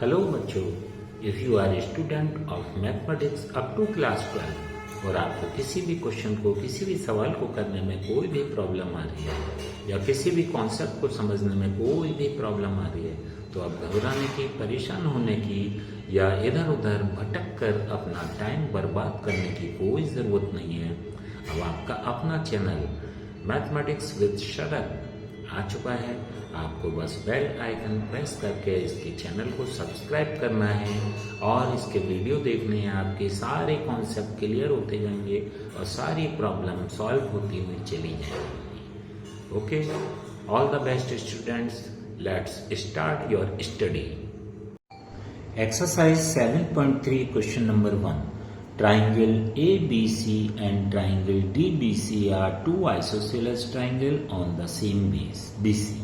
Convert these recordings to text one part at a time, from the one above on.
Hello बच्चों, if you are a student of mathematics up to class 12 और आपको किसी भी क्वेश्चन को किसी भी सवाल को करने में कोई भी प्रॉब्लम आ रही है या किसी भी कॉन्सेप्ट को समझने में कोई भी प्रॉब्लम आ रही है तो अब घबराने की, परेशान होने की या इधर उधर भटक कर अपना टाइम बर्बाद करने की कोई ज़रूरत नहीं है। अब आपका अपना चैनल मैथमेटिक्स विद शरद आ चुका है। आपको बस बेल आइकन प्रेस करके इसके चैनल को सब्सक्राइब करना है और इसके वीडियो देखने हैं। आपके सारे कॉन्सेप्ट क्लियर होते जाएंगे और सारी प्रॉब्लम सॉल्व होती हुई चली जाएंगी। Okay, all the best students, let's start your study. Exercise 7.3 question number 1। Triangle ABC and triangle DBC are two isosceles triangles on the same base BC,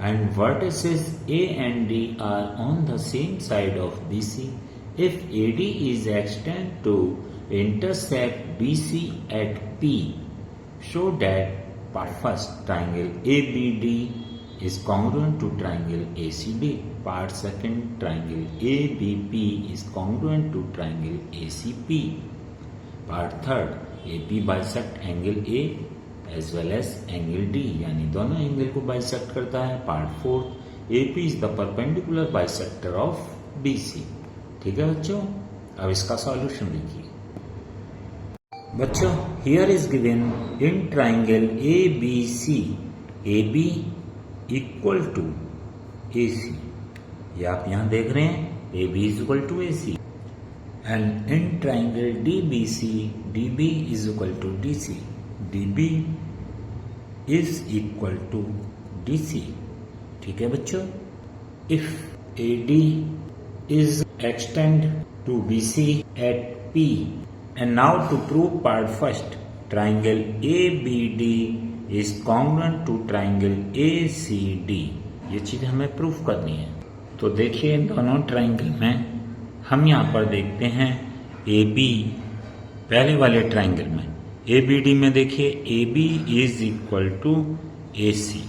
and vertices A and D are on the same side of BC. If AD is extended to intersect BC at P, show that part first triangle ABD is congruent to triangle ACD. Part second, triangle ABP is congruent to triangle ACP. Part third, AP bisect angle A as well as angle D, यानी दोनों angle को bisect करता है। Part fourth, AP is the perpendicular bisector of BC। ठीक है बच्चों, अब इसका सॉल्यूशन देखिए। बच्चों, here is given in triangle ABC, AB equal to AC, ये आप यहां देख रहे हैं AB is equal to AC, and in triangle DBC DB is equal to DC, DB is equal to DC। ठीक है बच्चों, if AD is extend to BC at P, and now to prove part first, triangle ABD is congruent to triangle ACD। ये चीज हमें proof करनी है। तो देखिए इन दोनों ट्राइंगल में हम यहाँ पर देखते हैं AB, पहले वाले ट्राइंगल में ABD में देखिए AB is equal to AC।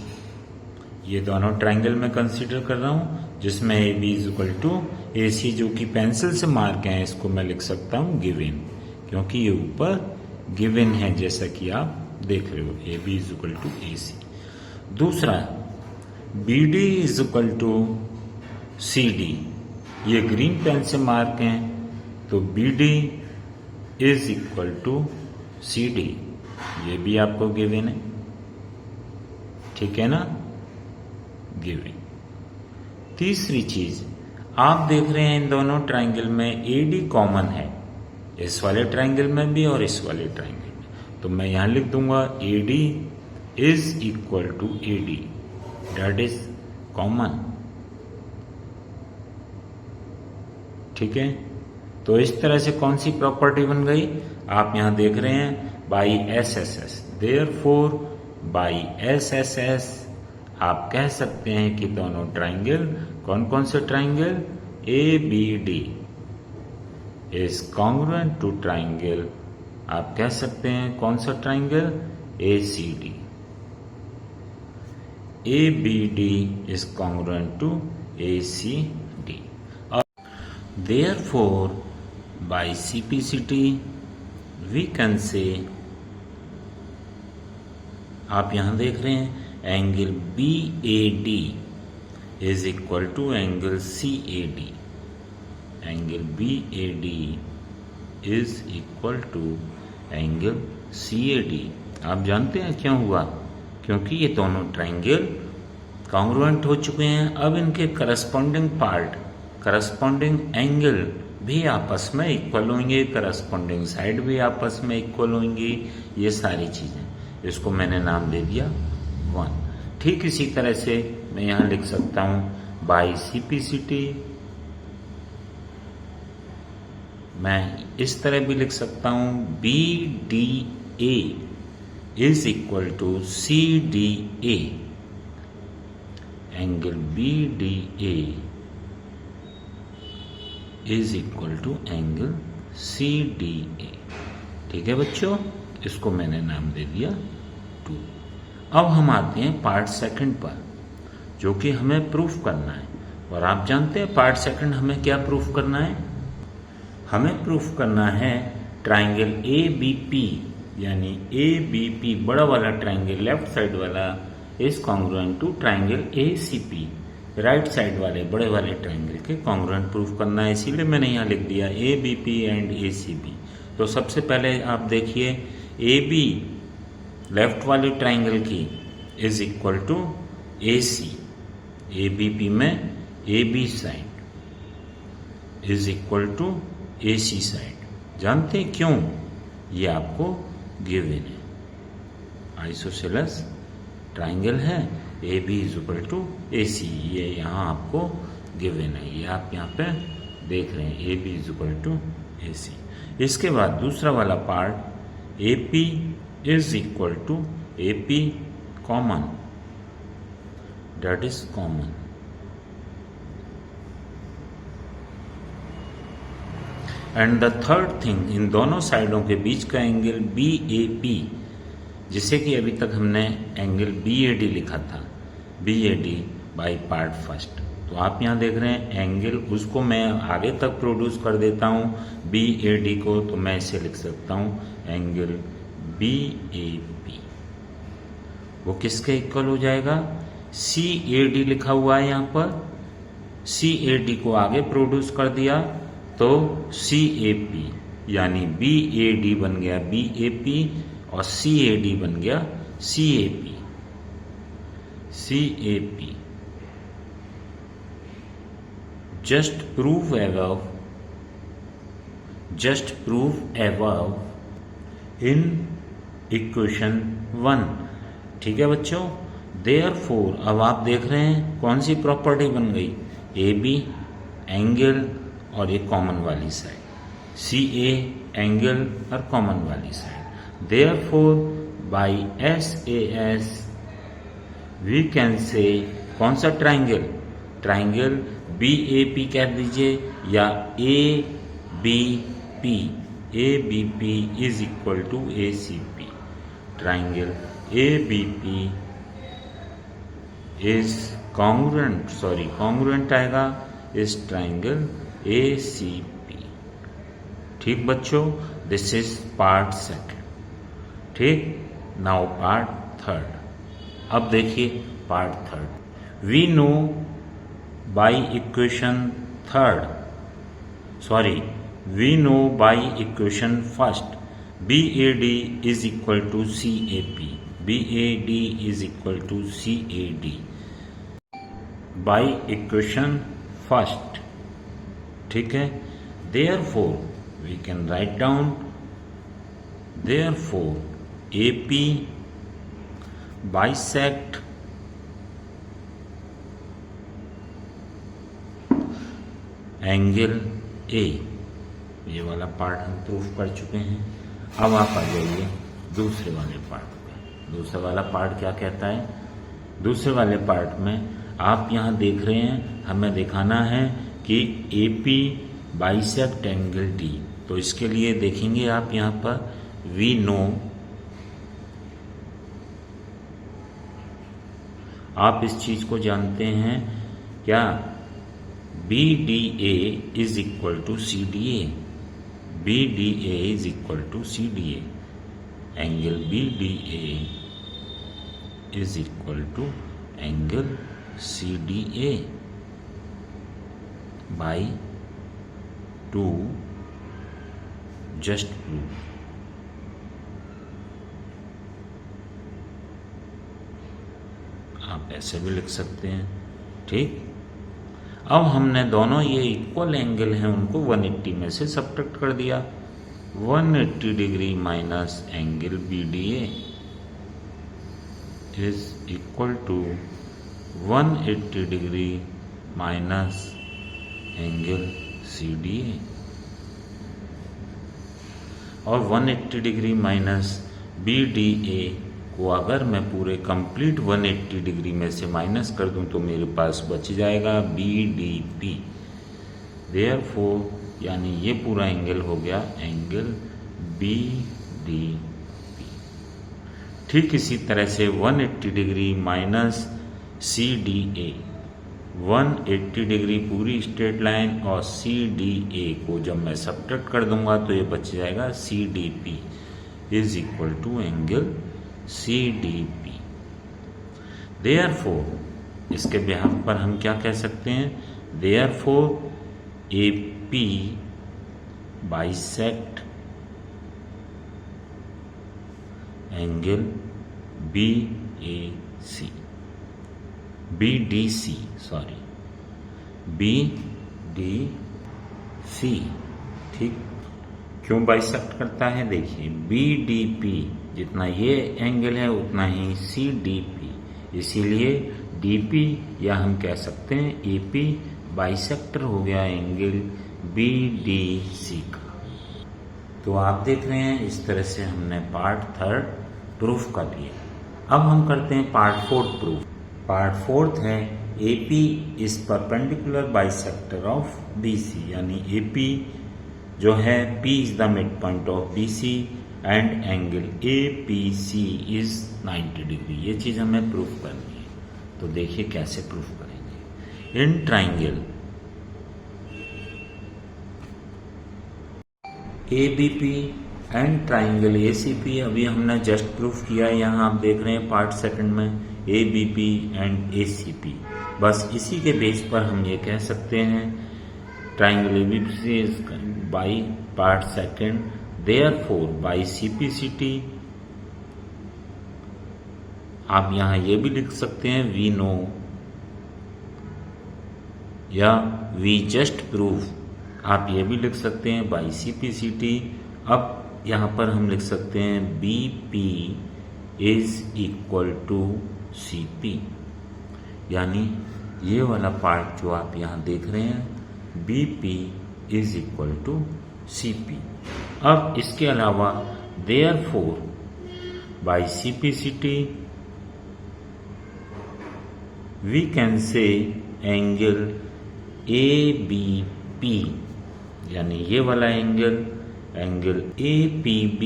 ये दोनों ट्राइंगल में कंसीडर कर रहा हूँ जिसमें AB is equal to AC, जो कि पेंसिल से मार्क है, इसको मैं लिख सकता हूँ गिवन, क्योंकि ये ऊपर गिवन है जैसा कि आप देख रहे हो। AB is equal to AC। दूसरा, BD is equal to CD, ये ग्रीन पेन से मार्क हैं, तो BD is equal to CD, ये भी आपको गिवन है। ठीक है ना, गिवन। तीसरी चीज, आप देख रहे हैं इन दोनों ट्राइंगल में AD कॉमन है, इस वाले ट्राइंगल में भी और इस वाले ट्राइंगल में, तो मैं यहां लिख दूंगा AD is equal to AD, that is common. ठीक है, तो इस तरह से कौन सी प्रॉपर्टी बन गई, आप यहां देख रहे हैं by SSS, therefore by SSS आप कह सकते हैं कि दोनों ट्राइंगल, कौन कौन से triangle, ABD is congruent to triangle, आप कह सकते हैं कौन सा triangle, ACD। ABD is congruent to ACD. Therefore, by CPCT, we can say, आप यहां देख रहे हैं angle BAD is equal to angle CAD, angle BAD is equal to angle CAD। आप जानते हैं क्यों हुआ, क्योंकि ये दोनों ट्राइंगल कॉन्ग्रुएंट हो चुके हैं। अब इनके करस्पॉन्डिंग पार्ट, करस्पॉन्डिंग एंगल भी आपस में इक्वल होंगे, करस्पॉन्डिंग साइड भी आपस में इक्वल होंगी, ये सारी चीजें, इसको मैंने नाम दे दिया 1। ठीक इसी तरह से मैं यहां लिख सकता हूं बाई CPCT, मैं इस तरह भी लिख सकता हूं BDA is equal to CDA, angle BDA is equal to angle CDA। ठीक है बच्चों, इसको मैंने नाम दे दिया 2। अब हम आते हैं पार्ट सेकंड पर, जो कि हमें प्रूफ करना है। और आप जानते हैं पार्ट सेकंड हमें क्या प्रूफ करना है? हमें प्रूफ करना है ट्राइंगल ए बी पी, यानी ए बी पी बड़ा वाला ट्राइंगल लेफ्ट साइड वाला is congruent to triangle A C P, right side वाले बड़े वाले ट्राइंगल के कॉन्ग्रुएंट प्रूफ करना है। इसीलिए मैंने यहाँ लिख दिया A B P and A C B. तो सबसे पहले आप देखिए ए बी लेफ्ट वाले ट्राइंगल की is equal to A C, A B P में A B side is equal to A C side. जानते हैं क्यों? ये आपको गिवन है, आइसोसेलेस ट्राइंगल है, A B is equal to A C, ये यहाँ आपको गिवन है, ये आप यहाँ पे देख रहे हैं A B is equal to A C. इसके बाद दूसरा वाला part A P is equal to A P common, that is common. And the third thing, इन दोनों साइडों के बीच का एंगल बी ए पी, जिसे कि अभी तक हमने एंगल बी ए डी लिखा था, B A D by part first. तो आप यहाँ देख रहे हैं एंगल, उसको मैं आगे तक प्रोड्यूस कर देता हूँ बी ए डी को, तो मैं इसे लिख सकता हूँ एंगल बी ए पी। वो किसके इक्वल हो जाएगा? सी ए डी लिखा हुआ है यहाँ पर, सी ए डी को आगे प्रोड्यूस कर दिया तो सी ए पी, यानी बी ए डी बन गया बी ए पी और सी ए डी बन गया C A P, C A P. Just prove above in equation 1। ठीक है बच्चों, देयरफॉर अब आप देख रहे हैं कौन सी प्रॉपर्टी बन गई? ए बी एंगल और ये कॉमन वाली साइड, सी ए एंगल और कॉमन वाली side. Therefore by S A S we can say, कौन सा triangle? Triangle B A P कह दीजिए या A B P, A B P is equal to A C P. Triangle A B P is congruent, sorry congruent आएगा इस triangle A C P. ठीक बच्चों, this is part second. ठीक, now part third. अब देखिए part third. We know by equation third, sorry we know by equation first, B A D is equal to C A P, B A D is equal to C A D by equation first. ठीक है, therefore we can write down therefore A P bisect angle A. ये वाला part हम proof कर चुके हैं। अब आप आ जाइए दूसरे वाले पार्ट पे। दूसरा वाला पार्ट क्या कहता है? दूसरे वाले पार्ट में आप यहाँ देख रहे हैं, हमें दिखाना है कि ए पी बाइसेक्ट एंगल डी। तो इसके लिए देखेंगे आप यहाँ पर वी नो, आप इस चीज को जानते हैं क्या? B D A is equal to C D A, B D A is equal to C D A. Angle B D A is equal to angle C D A by 2 just prove. आप ऐसे भी लिख सकते हैं। ठीक, अब हमने दोनों ये इक्वल एंगल हैं उनको 180 में से सब्ट्रैक्ट कर दिया। 180 degree minus angle B D A is equal to 180 degree minus angle C D A, और 180 degree minus B D A को अगर मैं पूरे कंप्लीट 180 डिग्री में से माइनस कर दूं तो मेरे पास बच जाएगा बी डी पी। देयरफॉर यानी ये पूरा एंगल हो गया एंगल बी डी पी। ठीक इसी तरह से 180 degree minus C D A, 180 degree पूरी स्ट्रेट लाइन और CDA को जब मैं सब्ट्रैक्ट कर दूंगा तो ये बच जाएगा CDP is equal to angle CDP। Therefore इसके बिहाफ पर हम क्या कह सकते हैं, therefore AP bisect angle BDC, ठीक। क्यों बाइसेक्ट करता है, देखिए BDP जितना ये एंगल है उतना ही CDP, इसीलिए DP या हम कह सकते हैं AP बाइसेक्टर हो गया एंगल BDC का। तो आप देख रहे हैं इस तरह से हमने पार्ट 3 प्रूफ कर लिया। अब हम करते हैं पार्ट 4 प्रूफ। पार्ट 4 है AP is perpendicular bisector of BC, यानी AP जो है P is the mid point of BC and angle APC is 90 degree. ये चीज हमें प्रूफ करनी है, तो देखिए कैसे प्रूफ करेंगे। In triangle ABP and triangle ACP अभी हमने जस्ट प्रूफ किया है, यहाँ आप देख रहे हैं पार्ट 2 में ABP एंड ACP। बस इसी के बेस पर हम ये कह सकते हैं triangle ABC is by part 2, therefore by CPCT। आप यहाँ ये भी लिख सकते हैं वी नो या वी जस्ट प्रूफ, आप ये भी लिख सकते हैं बाई CPCT। अब यहाँ पर हम लिख सकते हैं BP is equal to CP, यानी ये वाला पार्ट जो आप यहाँ देख रहे हैं BP is equal to CP। अब इसके अलावा therefore by CPCT we can say angle ABP, यानी ये वाला angle APB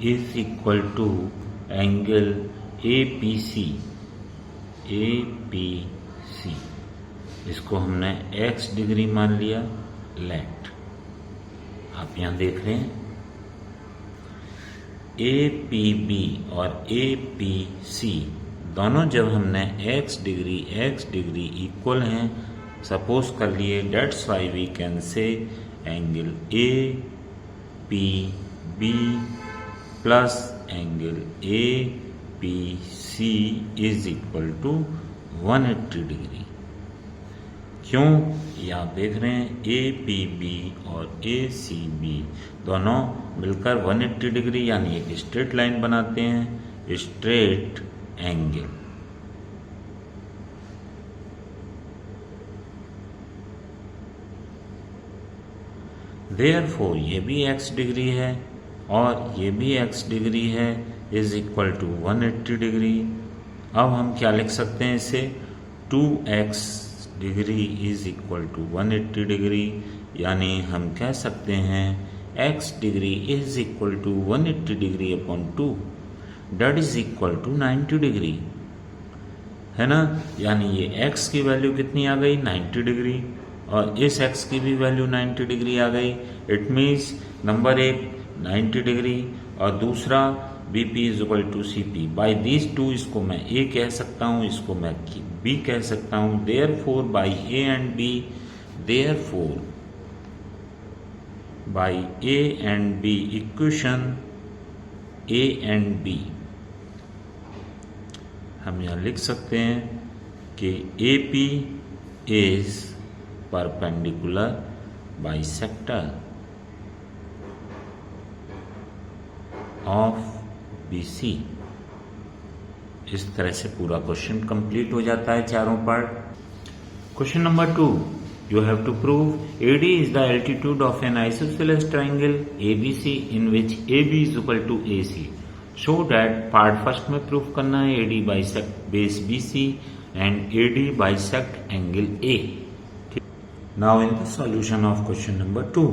is equal to angle APC। इसको हमने x डिग्री मान लिया, लेट आप यहां देख रहे हैं APB और APC दोनों जब हमने x डिग्री इक्वल हैं सपोज कर लिए, that's why we can say angle APB plus angle APC is equal to 180 degree. क्यों, ये आप देख रहे हैं APB और ACB दोनों मिलकर 180 डिग्री यानी एक स्ट्रेट लाइन बनाते हैं, स्ट्रेट एंगल। देयरफॉर ये भी x डिग्री है और ये भी x डिग्री है इज इक्वल टू 180 डिग्री। अब हम क्या लिख सकते हैं इसे, 2x degree is equal to 180 degree, यानी हम कह सकते हैं x degree is equal to 180 degree upon 2 that is equal to 90 degree, है ना। यानी ये x की वैल्यू कितनी आ गई, 90 डिग्री, और इस x की भी वैल्यू 90 डिग्री आ गई। इट मीन्स नंबर 1 90 डिग्री और दूसरा BP is equal to CP। By these two इसको मैं A कह सकता हूँ, इसको मैं B कह सकता हूँ। Therefore by A and B, therefore by A and B equation A and B हम यहाँ लिख सकते हैं कि AP is perpendicular bisector of BC। इस तरह से पूरा क्वेश्चन कंप्लीट हो जाता है चारों part. Question number 2, you have to prove AD is the altitude of an isosceles triangle ABC in which AB is equal to AC. Show that part first में proof करना है AD bisect base BC and AD bisect angle A। Now in the solution of question number 2,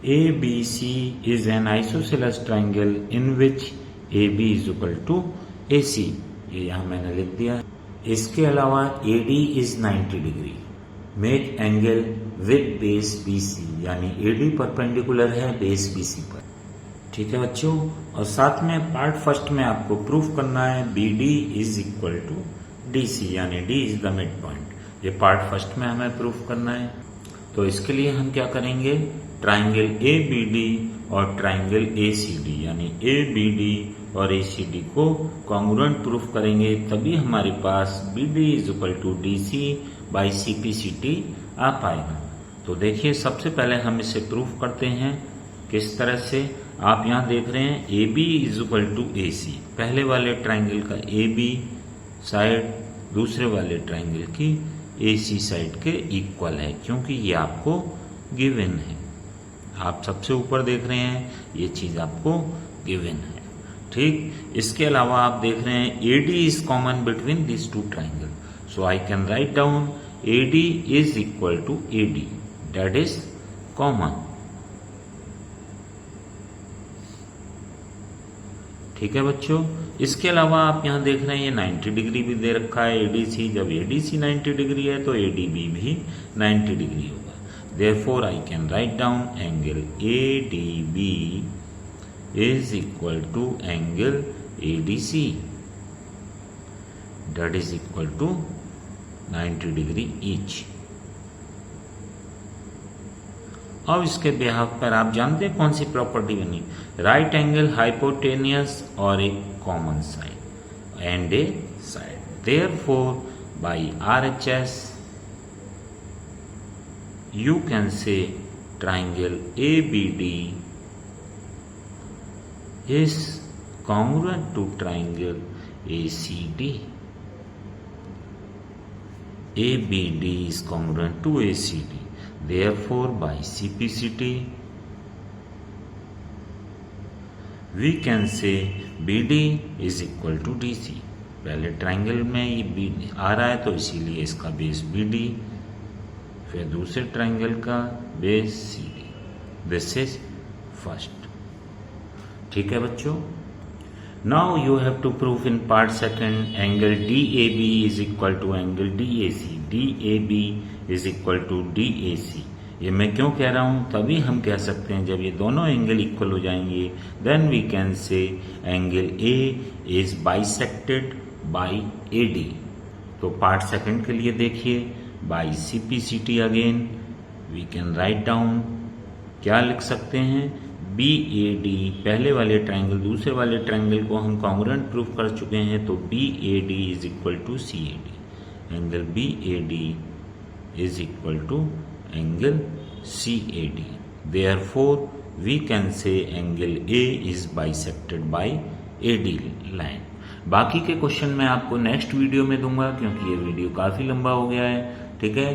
ABC is an isosceles triangle in which AB is equal to AC। ये यहाँ मैंने लिख दिया। इसके अलावा AD is 90 degree, make angle with base BC, यानी AD perpendicular है base BC पर। ठीक है बच्चों, और साथ में पार्ट फर्स्ट में आपको प्रूफ करना है BD is equal to DC, यानी D is the mid point. ये पार्ट फर्स्ट में हमें प्रूफ करना है। तो इसके लिए हम क्या करेंगे, ट्राइंगल ABD और ट्राइंगल ACD, यानी ABD और ACD को कॉन्ग्रुएंट प्रूफ करेंगे, तभी हमारे पास BD is equal to DC by CPCT आ पाएगा। तो देखिए, सबसे पहले हम इसे प्रूफ करते हैं। किस तरह से, आप यहाँ देख रहे हैं AB is equal to AC, पहले वाले ट्राइंगल का AB साइड दूसरे वाले ट्राइंगल की AC साइड के इक्वल है, क्योंकि ये आपको गिवन है। आप सबसे ऊपर देख रहे हैं, ये चीज आपको गिवन है। ठीक, इसके अलावा आप देख रहे हैं AD is common between this two triangle, so I can write down AD is equal to AD, that is common. ठीक है बच्चों, इसके अलावा आप यहाँ देख रहे हैं ये 90 डिग्री भी दे रखा है ADC। जब ADC 90 डिग्री है तो ADB भी 90 डिग्री होगा। Therefore, I can write down angle ADB is equal to angle ADC, that is equal to 90 degree each. अब इसके बिहाफ पर आप जानते हैं कौन सी प्रॉपर्टी बनी, राइट एंगल हाइपोटेनियस और एक common side and A side. Therefore by RHS you can say triangle ABD is congruent to triangle ACD. ABD is congruent to ACD. Therefore, by CPCT, we can say BD is equal to DC. पहले triangle में ये BD आ रहा है तो इसीलिए इसका base BD, फिर दूसरे ट्राइंगल का base CD। This is first. ठीक है बच्चों, now you have to proof in part second angle DAB is equal to angle DAC, DAB is equal to DAC। ये मैं क्यों कह रहा हूं, तभी हम कह सकते हैं जब ये दोनों एंगल इक्वल हो जाएंगे, then we can say angle A is bisected by AD। तो पार्ट सेकंड के लिए देखिए, by CPCT again we can write down, क्या लिख सकते हैं, BAD, पहले वाले ट्राइंगल दूसरे वाले ट्राइंगल को हम कॉन्ग्रुएंट प्रूफ कर चुके हैं, तो BAD is equal to CAD, angle BAD is equal to angle CAD। Therefore we can say angle A is bisected by AD line. बाकी के क्वेश्चन मैं आपको नेक्स्ट वीडियो में दूंगा, क्योंकि ये वीडियो काफी लंबा हो गया है। ठीक है,